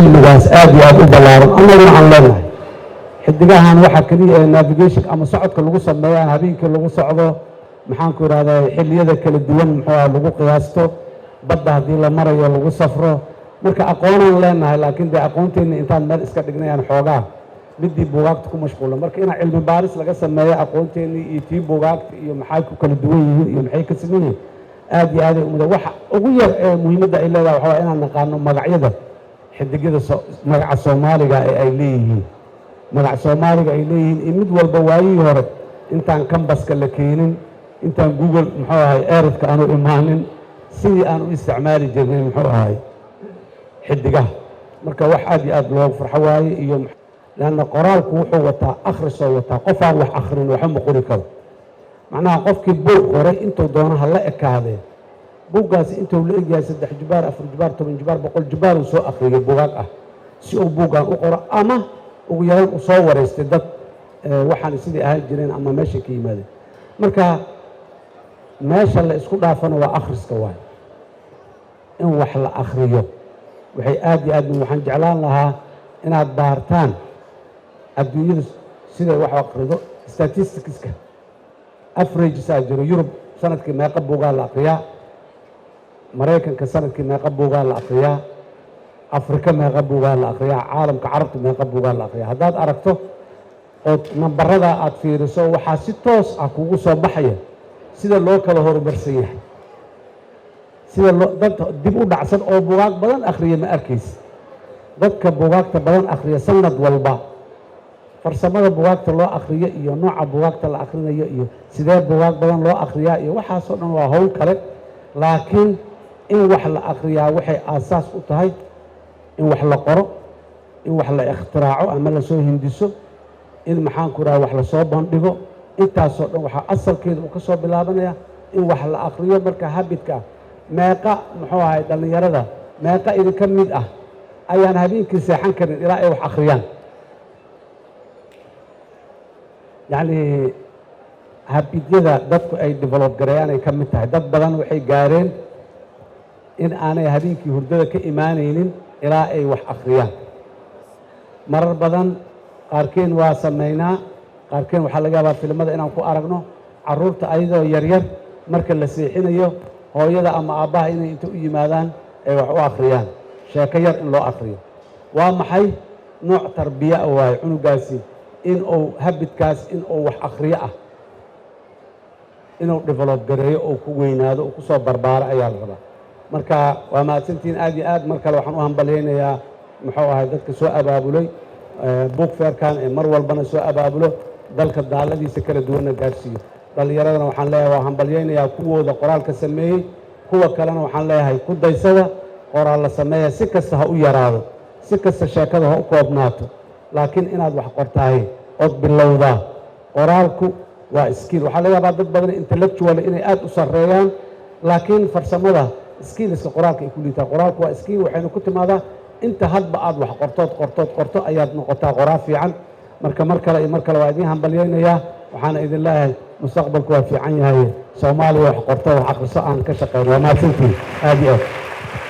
cilmigaas aad iyo aad u ballaaran annaguna aan leenahay xidigahan waxa kaliya ee navigation ama socodka lagu sameeyo habeenkii lagu socdo maxaan ku yiraahdaa xilliyada kala duwan lagu qiyaasto badda haddii la marayo lagu safro marka aqoonaan leenahay laakiin dee aqoonteena intaan meel iska dhignayaan xoogaa midii buugaagta ku mashquulan marka inaa cilmi baaris laga sameeyo aqoonteennii iyo tii buugaagta iyo maxay ku kala duwan yihiin iyo maxay ka siman yihiin aad iyo aad umada waxa ugu yar ee muhiimadda ay leedahay waxaa inaan naqaano magacyada xidigyada magaca Soomaaliga ay leeyihiin magaca Soomaaliga ay leeyihiin in mid walba waayii hore intaan kambaska la keenin intaan Google earthka aanu imaanin sidii aan u isticmaali jirnay xidigaha marka wax aad iyo aad loo farxo waaye iyo لأن qoraalku wuxuu wataa akhrisoo wataa qof aan wax akhrin waxa ma qori karo macnaha qofkii buug qoray intuu doonaha la ekaadee buuggaasi intuu la egyahay 3 jibaar 4 jibaar 10 jibaar 100 jibaar uu soo akhriyay buugaag ah si uu buuggan u qoro ama ugu yaraan u soo wareystay dad waxaan sidii ahaan jireen ama meesha ka yimaadeen marka meesha la isku dhaafana waa akhriska waay in wax la akhriyo waxay aad iyo aad waxaan jeclaan lahaa inaad baartaan adduunyada sida wax akhrido statisticska average jiro Yurub sanadkii meeqa buugaa la akhriyaa Mareykanka sanadkii meeqa buugaa la akhriyaa Afrika meeqa buugaa la akhriyaa caalamka carabta meeqa buugaa la akhriyaa haddaad aragto oo nambarada aad fiiriso waxaa si toos ah kugu soo baxaya sida loo kala horumarsan yahay sida dad dib u dhacsan oo buugaag badan akhriya ma arkaysid dadka buugaagta badan akhriya sanad walba farsamada buugaagta loo akhriyo iyo nooca buugaagta la akhrinayo iyo sidee buugaag badan loo akhriyaa iyo waxaasoo dhan waa hawl kale laakiin in wax la akhriyaa waxay aasaas u tahay in wax la qoro in wax la ikhtiraco ama la soo hindiso in maxaan ku rahaa wax la soo bandhigo intaasoo dhan waxaa asalkeeda uu ka soo bilaabanaya in wax la akhriyo marka habidka meeqa dhalinyarada meeqa idinka mid ah ayaan habeenkii seexan karin ilaa ay wax akhriyaan yani habidyada dadku ay develop gareeyaan ay ka mid tahay dad badan waxay gaareen in aanay habeenkii hurdada ka imaanaynin ilaa ay wax akhriyaan marar badan qaarkeen waa sameynaa qaarkeen waxaa laga yaabaa filimada inaan ku aragno carruurta ayadoo yaryar marka la seexinayo hooyada ama aabbaha inay inta u yimaadaan ay wax u akhriyaan sheeko yar in loo akhriyo waa maxay nooc tarbiya waaye cunugaasi in uu habidkaas in uu wax akhriyo ah inuu develop gareeyo oo ku weynaado oo ku soo barbaaro ayaa la rabaa marka waa mahadsantiin aad iyo aad mar kale waxaan u hambalyaynayaa dadka soo abaabulay book fairkan ee mar walbana soo abaabulo dalka daaladiisa kala duwanna gaarsiiyo dhalinyaradana waxaan leeyahay waa hambalyaynayaa kuwooda qoraalka sameeyey kuwa kalena waxaan leeyahay ku daysada qoraal la sameeya si kasta ha u yaraado si kasta sheekada ha u koobnaato laakiin inaad wax qortahay ood bilowdaa qoraalku waa skill waxaa laga yaabaa dad badan intellectual inay aad u sarreeyaan laakiin farsamada skillska qoraalka ay ku liitaa qoraalku waa skill waxayna ku timaadaa inta hadba aad wax qorto ayaad noqotaa qoraal fiican marka mar kale iyo mar kale waa idiin hambalyaynayaa waxaana idin leeyahay mustaqbalku waa fiican yahay Soomaaliya wax qorto wax akhriso aan ka shaqeyn waa mahadsantiin aad iyo aad